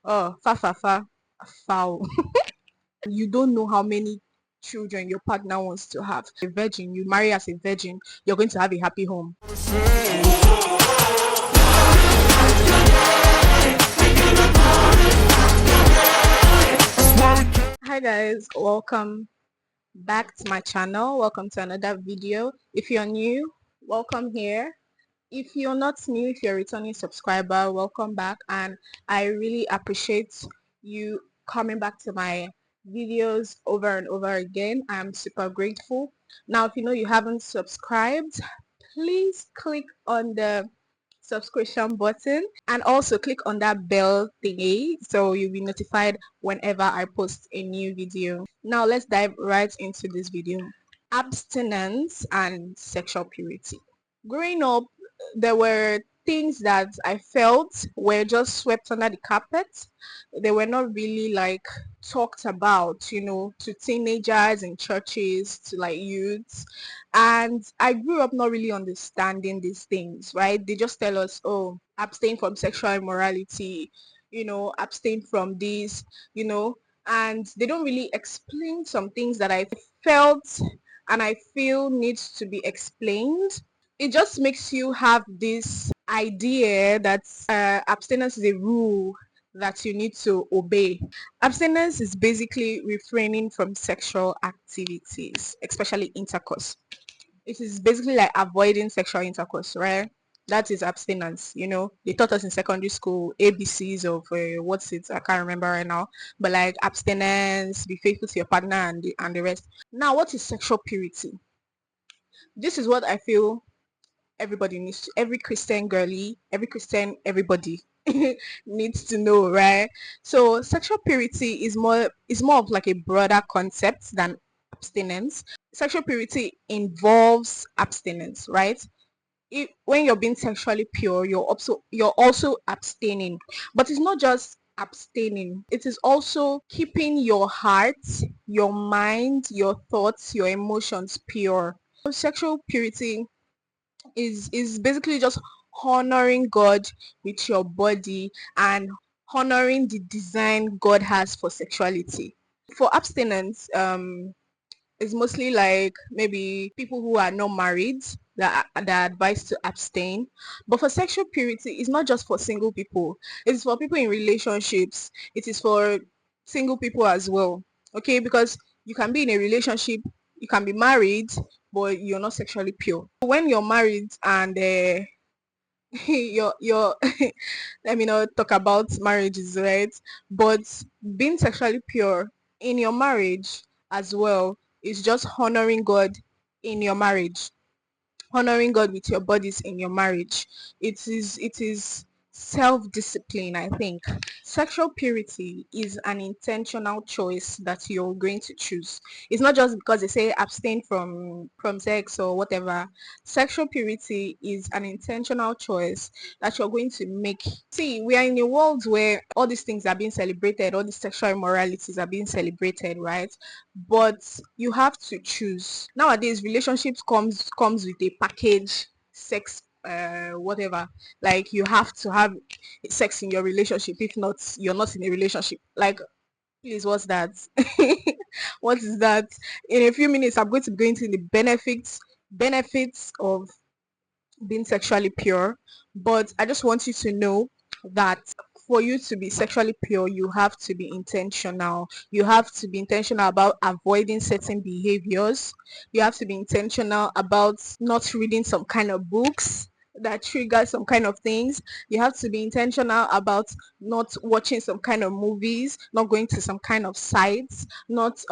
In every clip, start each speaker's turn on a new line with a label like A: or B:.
A: Oh, fa fa fa, foul. You don't know how many children your partner wants to have. A virgin, you marry as a virgin, you're going to have a happy home. Hi guys, welcome back to my channel. Welcome to another video. If you're new, welcome here. If you're not new, if you're a returning subscriber, welcome back, and I really appreciate you coming back to my videos over and over again. I'm super grateful. Now, if you know you haven't subscribed, please click on the subscription button and also click on that bell thingy so you'll be notified whenever I post a new video. Now let's dive right into this video. Abstinence and sexual purity. Growing up, there were things that I felt were just swept under the carpet. They were not really like talked about, to teenagers in churches, to like youths. And I grew up not really understanding these things, right? They just tell us, oh, abstain from sexual immorality, abstain from this, and they don't really explain some things that I felt and I feel needs to be explained. It just makes you have this idea that abstinence is a rule that you need to obey. Abstinence is basically refraining from sexual activities, especially intercourse. It is basically like avoiding sexual intercourse, right? That is abstinence. They taught us in secondary school ABCs of what's it? I can't remember right now. But like abstinence, be faithful to your partner, and the rest. Now, what is sexual purity? This is what I feel everybody needs to, every Christian girly, every Christian everybody needs to know, right? So sexual purity is more of like a broader concept than abstinence. Sexual purity involves abstinence, right? When you're being sexually pure, you're also abstaining. But it's not just abstaining, it is also keeping your heart, your mind, your thoughts, your emotions pure. So sexual purity is basically just honoring God with your body and honoring the design God has for sexuality. For abstinence, it's mostly like maybe people who are not married that are advised to abstain. But for sexual purity, it's not just for single people. It's for people in relationships. It is for single people as well. Okay, because you can be in a relationship, you can be married, but you're not sexually pure. When you're married and you're let me not talk about marriages, right? But being sexually pure in your marriage as well is just honoring God in your marriage, honoring God with your bodies in your marriage. It is self-discipline, I think. Sexual purity is an intentional choice that you're going to choose. It's not just because they say abstain from sex or whatever. Sexual purity is an intentional choice that you're going to make. See, we are in a world where all these things are being celebrated, all these sexual immoralities are being celebrated, right? But you have to choose. Nowadays relationships comes with a package, sex, whatever. Like you have to have sex in your relationship. If not, you're not in a relationship. Like, please, what's that? What is that? In a few minutes I'm going to go into the benefits of being sexually pure, but I just want you to know that for you to be sexually pure, you have to be intentional. You have to be intentional about avoiding certain behaviors. You have to be intentional about not reading some kind of books that trigger some kind of things. You have to be intentional about not watching some kind of movies, not going to some kind of sites, not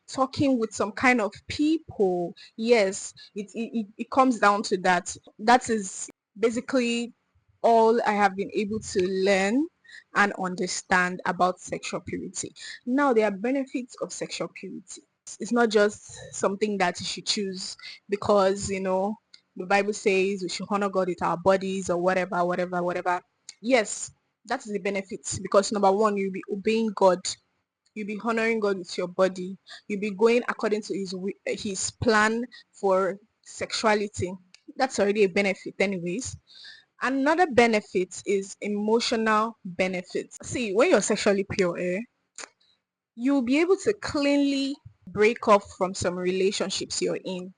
A: talking with some kind of people. Yes, it comes down to that. That is basically all I have been able to learn and understand about sexual purity. Now, there are benefits of sexual purity. It's not just something that you should choose because, the Bible says we should honor God with our bodies or whatever, whatever, whatever. Yes, that is the benefits because number one, you'll be obeying God. You'll be honoring God with your body. You'll be going according to his plan for sexuality. That's already a benefit anyways. Another benefit is emotional benefits. See, when you're sexually pure, you'll be able to cleanly break off from some relationships you're in,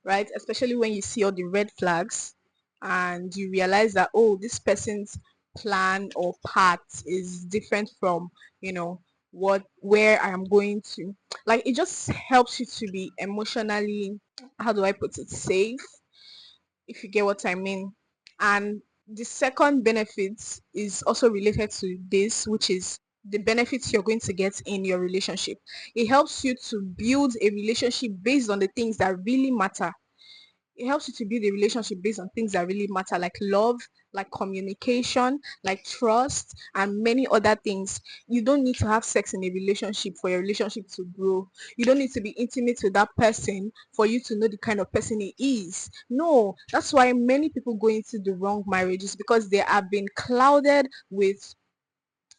A: right? Especially when you see all the red flags and you realize that, oh, this person's plan or path is different from, you know, where I am going to. Like, it just helps you to be emotionally, how do I put it, safe, if you get what I mean. And the second benefit is also related to this, which is the benefits you're going to get in your relationship. It helps you to build a relationship based on the things that really matter. It helps you to build a relationship based on things that really matter, like love, like communication, like trust, and many other things. You don't need to have sex in a relationship for your relationship to grow. You don't need to be intimate with that person for you to know the kind of person he is. No, that's why many people go into the wrong marriages, because they have been clouded with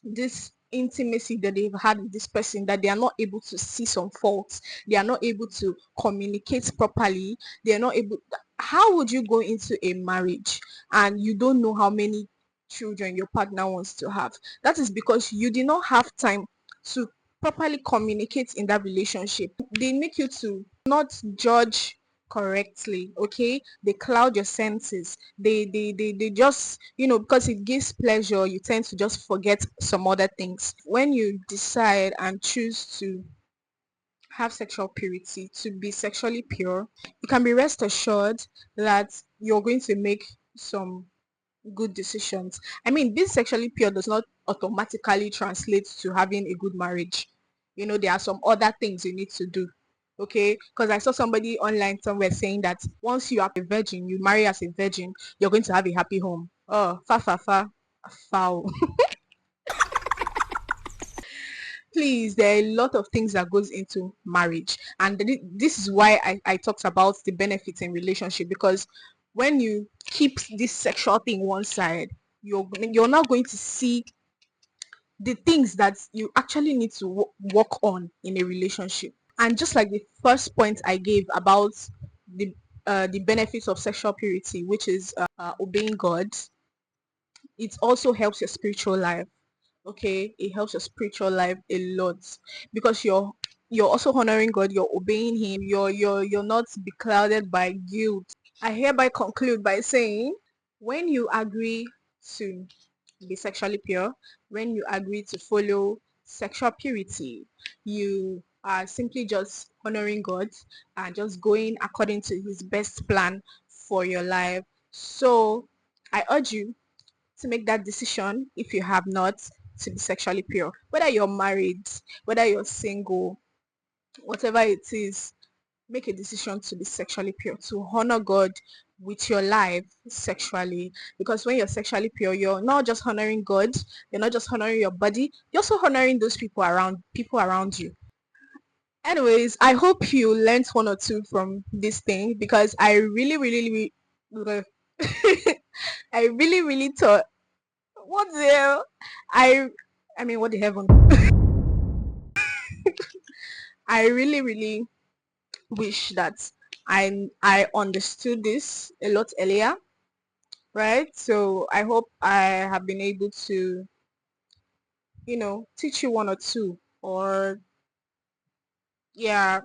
A: this intimacy that they've had with this person, that they are not able to see some faults, they are not able to communicate properly, they are not able. How would you go into a marriage and you don't know how many children your partner wants to have? That is because you did not have time to properly communicate in that relationship. They make you to not judge correctly. Okay, they cloud your senses. They just, because it gives pleasure, you tend to just forget some other things. When you decide and choose to have sexual purity, to be sexually pure, you can be rest assured that you're going to make some good decisions. I mean, being sexually pure does not automatically translate to having a good marriage. There are some other things you need to do. Okay, because I saw somebody online somewhere saying that once you are a virgin, you marry as a virgin, you're going to have a happy home. Oh, foul. Please, there are a lot of things that goes into marriage, and this is why I talked about the benefits in relationship, because when you keep this sexual thing one side, you're not going to see the things that you actually need to work on in a relationship. And just like the first point I gave about the benefits of sexual purity, which is obeying God, it also helps your spiritual life. Okay, it helps your spiritual life a lot, because you're also honoring God, you're obeying him, you're not beclouded by guilt. I hereby conclude by saying, when you agree to be sexually pure, when you agree to follow sexual purity, you are simply just honoring God and just going according to his best plan for your life. So I urge you to make that decision, if you have not, to be sexually pure. Whether you're married, whether you're single, whatever it is, make a decision to be sexually pure, to honor God with your life sexually. Because when you're sexually pure, you're not just honoring God, you're not just honoring your body, you're also honoring those people around you. Anyways, I hope you learned one or two from this thing, because I really, really, really I really, really thought, what the hell? I I mean, what the heaven? I really, really wish that I understood this a lot earlier, right? So I hope I have been able to, teach you one or two, or yeah.